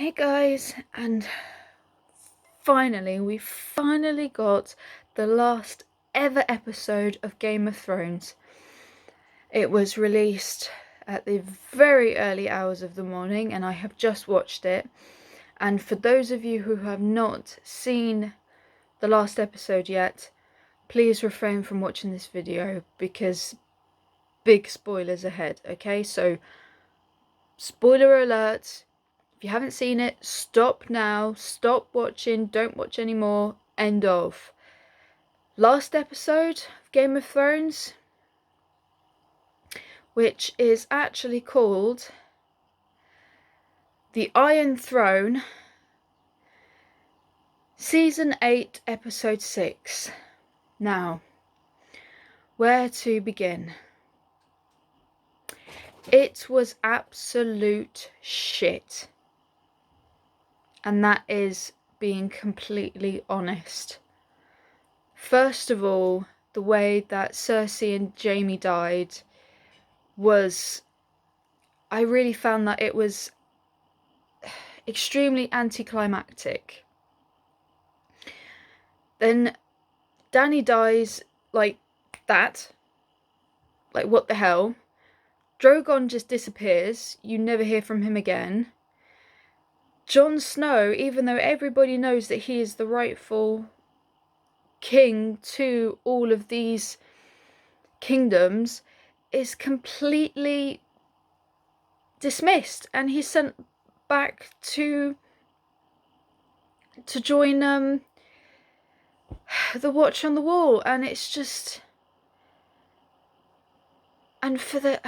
Hey guys, and we finally got the last ever episode of Game of Thrones. It was released at the very early hours of the morning and I have just watched it. And for those of you who have not seen the last episode yet, please refrain from watching this video because big spoilers ahead, okay? So, spoiler alert. If you haven't seen it, stop now, stop watching, don't watch anymore, end of. Last episode of Game of Thrones, which is actually called The Iron Throne, Season 8, Episode 6. Now, where to begin? It was absolute shit. And that is being completely honest. First of all, the way that Cersei and Jaime died was, I really found that it was extremely anticlimactic. Then Dany dies like that. Like, what the hell? Drogon just disappears. You never hear from him again. Jon Snow, even though everybody knows that he is the rightful king to all of these kingdoms, is completely dismissed and he's sent back to join the Watch on the Wall. And it's just, and for the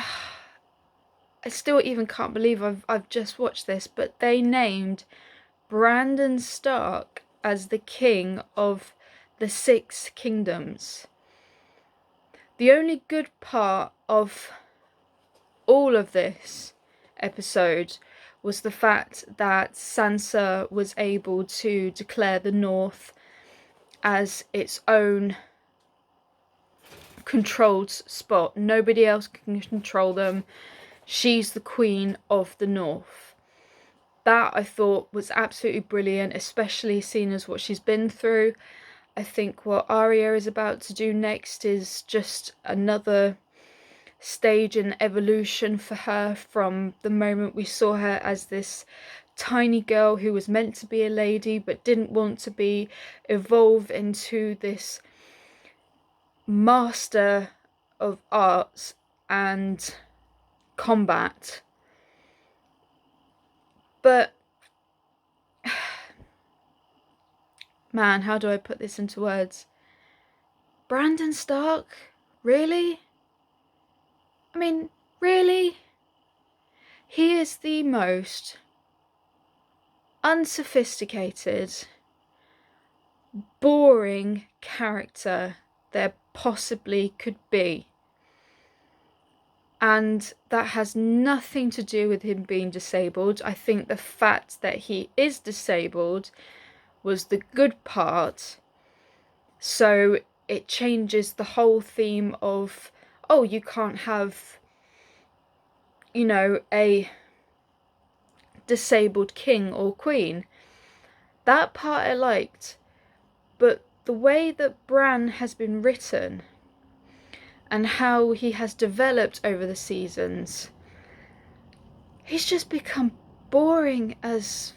I still even can't believe I've just watched this, but they named Brandon Stark as the king of the Six Kingdoms. The only good part of all of this episode was the fact that Sansa was able to declare the North as its own controlled spot. Nobody else can control them. She's the queen of the North. That I thought was absolutely brilliant, especially seeing as what she's been through. I think what Arya is about to do next is just another stage in evolution for her from the moment we saw her as this tiny girl who was meant to be a lady but didn't want to be, evolve into this master of arts and combat. But man, how do I put this into words? Brandon Stark? Really? I mean, really? He is the most unsophisticated, boring character there possibly could be. And that has nothing to do with him being disabled. I think the fact that he is disabled was the good part. So it changes the whole theme of, oh, you can't have, you know, a disabled king or queen. That part I liked. But the way that Bran has been written and how he has developed over the seasons, he's just become boring as,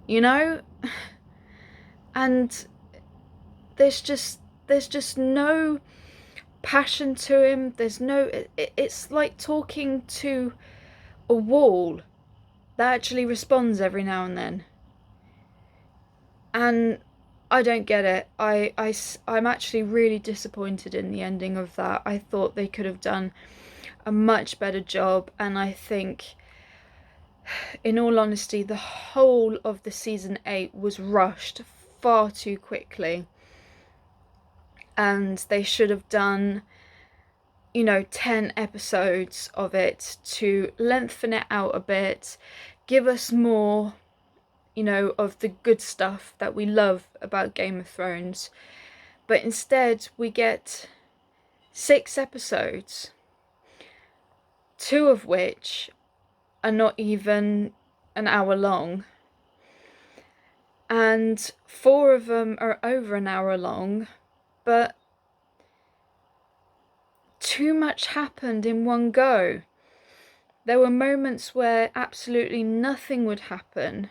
you know? And there's just no passion to him. There's no, it's like talking to a wall that actually responds every now and then. And I don't get it. I'm actually really disappointed in the ending of that. I thought they could have done a much better job, and I think, in all honesty, the whole of the season 8 was rushed far too quickly. And they should have done, 10 episodes of it to lengthen it out a bit, give us more, of the good stuff that we love about Game of Thrones. But instead we get 6 episodes, 2 of which are not even an hour long, and 4 of them are over an hour long, but too much happened in one go. There were moments where absolutely nothing would happen,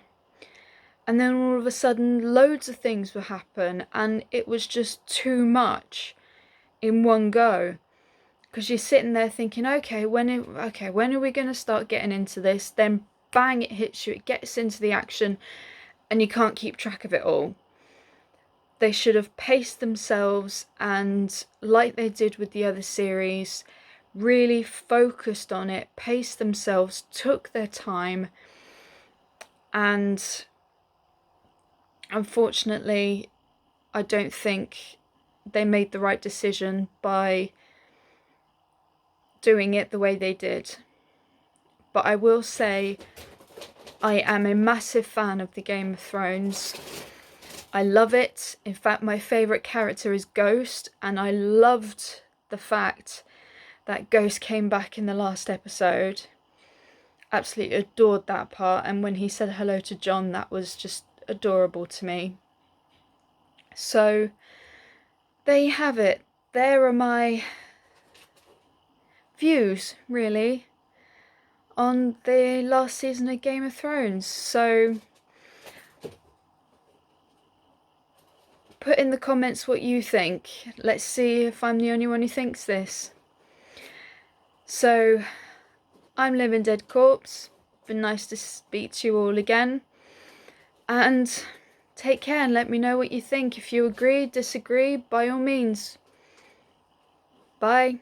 and then all of a sudden loads of things would happen, and it was just too much in one go. Because you're sitting there thinking, okay, when are we going to start getting into this? Then bang, it hits you, it gets into the action, and you can't keep track of it all. They should have paced themselves, and like they did with the other series, really focused on it, paced themselves, took their time, and unfortunately, I don't think they made the right decision by doing it the way they did. But I will say, I am a massive fan of the Game of Thrones. I love it. In fact, my favourite character is Ghost, and I loved the fact that Ghost came back in the last episode. Absolutely adored that part, and when he said hello to Jon, that was just adorable to me. So there you have it. There are my views, really, on the last season of Game of Thrones. So put in the comments what you think. Let's see if I'm the only one who thinks this. So I'm Living Dead Corpse. Been nice to speak to you all again, and take care and let me know what you think. If you agree, disagree, by all means. Bye.